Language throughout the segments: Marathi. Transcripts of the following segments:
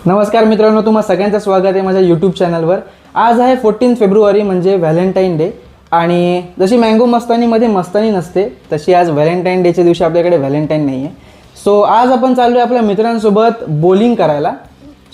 नमस्कार मित्रांनो, तुम्हा सगळ्यांचं स्वागत आहे माझ्या यूट्यूब चॅनलवर। आज आहे 14 फेब्रुवारी म्हणजे व्हॅलेंटाईन डे। आणि जशी मँगो मस्तानीमध्ये मस्तानी नसते तशी आज व्हॅलेंटाईन डेच्या दिवशी आपल्याकडे व्हॅलेंटाईन नाही आहे। सो आज आपण चाललो आहे आपल्या मित्रांसोबत बॉलिंग करायला।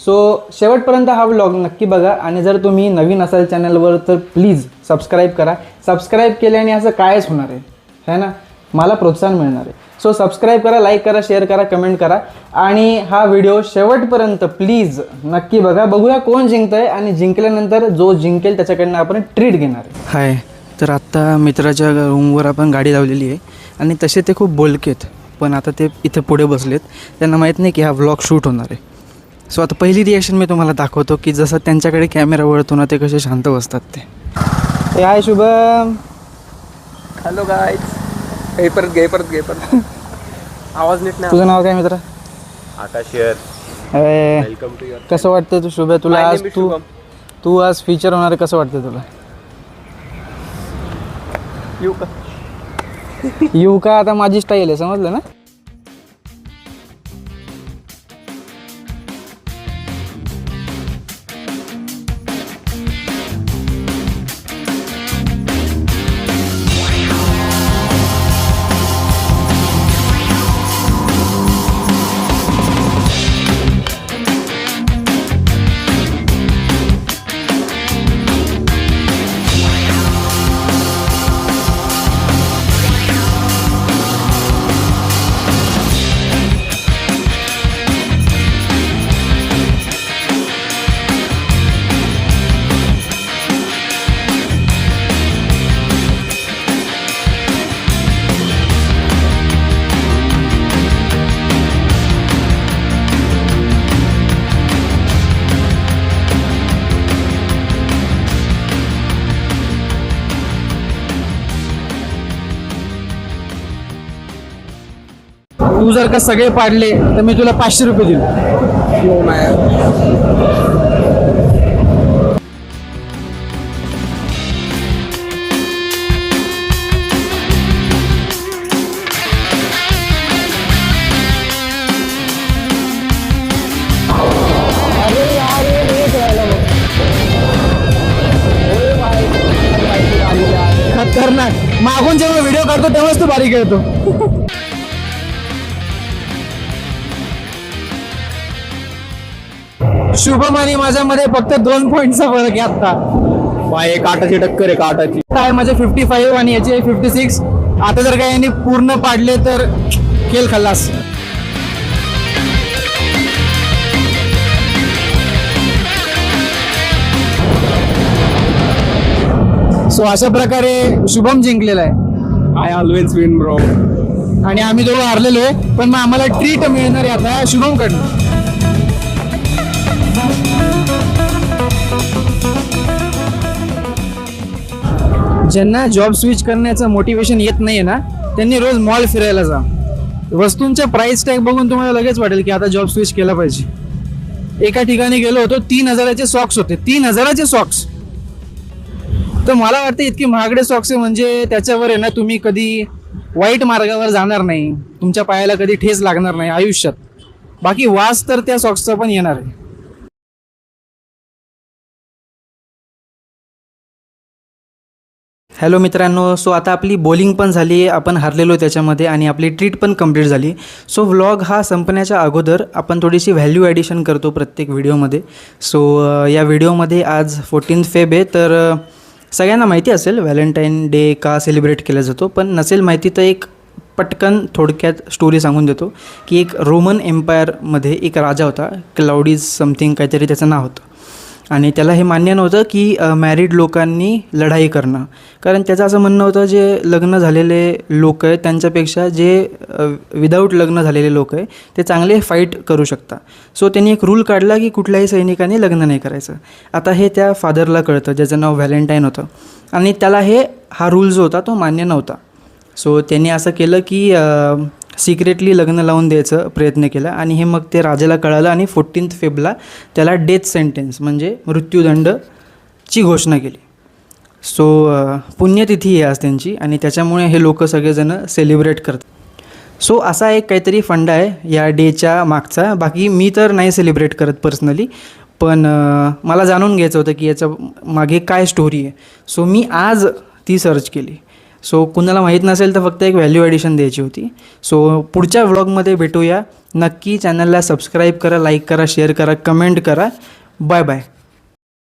सो शेवटपर्यंत हा व्लॉग नक्की बघा आणि जर तुम्ही नवीन असाल चॅनलवर तर प्लीज सबस्क्राईब करा। सबस्क्राईब केल्याने असं कायच होणार आहे ना, मला प्रोत्साहन मिळणार आहे। सो सबस्क्राईब करा, लाईक करा, शेअर करा, कमेंट करा आणि हा व्हिडिओ शेवटपर्यंत प्लीज नक्की बघा। बघूया कोण जिंकतंय आणि जिंकल्यानंतर जो जिंकेल त्याच्याकडनं आपण ट्रीट घेणार आहे। हाय, तर आत्ता मित्राच्या रूमवर आपण गाडी लावलेली आहे आणि तसे ते खूप बोलकेत, पण आता ते इथे पुढे बसलेत। त्यांना माहीत नाही की हा व्लॉग शूट होणार आहे। सो आता पहिली रिॲक्शन मी तुम्हाला दाखवतो की जसं त्यांच्याकडे कॅमेरा वळतो ना ते कसे शांत बसतात ते। हाय शुभम। Hello guys. परत आवाज नीट नाही। तुझं नाव काय मित्र? आकाश यार। Welcome to your. कसं वाटतं तू शुभे, तुला आज तू आज फीचर होणार आहे, कसं वाटतं तुला? येऊ का आता माझी स्टाईल आहे, समजलं ना? तू जर का सगळे पाडले तर मी तुला 500 रुपये दिले। खतरनाक, मागून जेव्हा व्हिडिओ काढतो तेव्हाच तू बारीक येतो। शुभम आणि माझ्यामध्ये फक्त 2 पॉईंटचा फरक आहे आता। बाय काटाची टक्कर आहे, काटाची। काय माझे 55 आणि याचे 56। आता जर काय यांनी पूर्ण पाडले तर खेळ खल्लास। सो अशा प्रकारे शुभम जिंकलेला आहे। I always win bro. आणि आम्ही दोघं हारलेलो आहे, पण मग आम्हाला ट्रीट मिळणार आहे आता शुभम कडनं। ज्यांना जॉब स्विच करण्याचं मोटिवेशन येत नाहीये ना, त्यांनी रोज मॉल फिरायला जा। वस्तूंच्या प्राइस टॅग बघून तुम्हाला लगेच वाटेल की आता जॉब स्विच केला पाहिजे। एका ठिकाणी गेलो होतो, 3000चे सॉक्स होते, 3000चे सॉक्स। तर मला वाटतं इतकी महागडे सॉक्स आहे म्हणजे त्याच्यावर आहे ना तुम्ही कधी वाईट मार्गावर जाणार नाही, तुमच्या पायाला कधी ठेच लागणार नाही आयुष्यात। बाकी वास तर त्या सॉक्सचा पण येणार आहे। हॅलो मित्रांनो, सो आता आपली बॉलिंग पण झाली, आपण हारलेलो त्याच्यामध्ये आणि आपली ट्रीट पण कंप्लीट झाली। सो व्लॉग हा संपण्याच्या अगोदर आपण थोडीशी व्हॅल्यू ॲडिशन करतो प्रत्येक व्हिडिओमध्ये। सो या व्हिडिओमध्ये आज 14 फेब आहे, तर सगळ्यांना माहिती असेल व्हॅलेंटाईन डे का सेलिब्रेट केला जातो, पण नसेल माहिती तर एक पटकन थोडक्यात स्टोरी सांगून देतो की एक रोमन एम्पायरमध्ये एक राजा होता, क्लाउडीज समथिंग काहीतरी त्याचं नाव होतं। आणि त्याला हे मान्य नव्हतं की मॅरिड लोकांनी लढाई करणं, कारण त्याचं असं म्हणणं होतं जे लग्न झालेले लोक आहेत त्यांच्यापेक्षा जे विदाऊट लग्न झालेले लोक आहे ते चांगले फाईट करू शकतात। सो त्यांनी एक रूल काढला की कुठल्याही सैनिकाने लग्न नाही करायचं। आता हे त्या फादरला कळतं, ज्याचं नाव व्हॅलेंटाईन होतं, आणि त्याला हा रूल जो होता तो मान्य नव्हता। सो त्यांनी असं केलं की सिक्रेटली लग्न लावून द्यायचा प्रयत्न केला आणि हे मग ते राजाला कळालं आणि 14 फेबला त्याला डेथ सेंटेन्स म्हणजे मृत्यूदंडची घोषणा केली। सो पुण्यतिथी आहे आज त्यांची आणि त्याच्यामुळे हे लोक सगळेजण सेलिब्रेट करतात। सो असा एक काहीतरी फंडा आहे या डेच्या मागचा. बाकी मी तर नाही सेलिब्रेट करत पर्सनली, पण मला जाणून घ्यायचं होतं की याच्या मागे काय स्टोरी आहे. सो मी आज ती सर्च केली. सो कुणाला माहीत नसेल तर फक्त एक व्हॅल्यू ॲडिशन द्यायची होती. सो पुढच्या व्लॉगमध्ये भेटूया. नक्की चॅनलला सबस्क्राईब करा, लाईक करा, शेअर करा, कमेंट करा. Bye bye.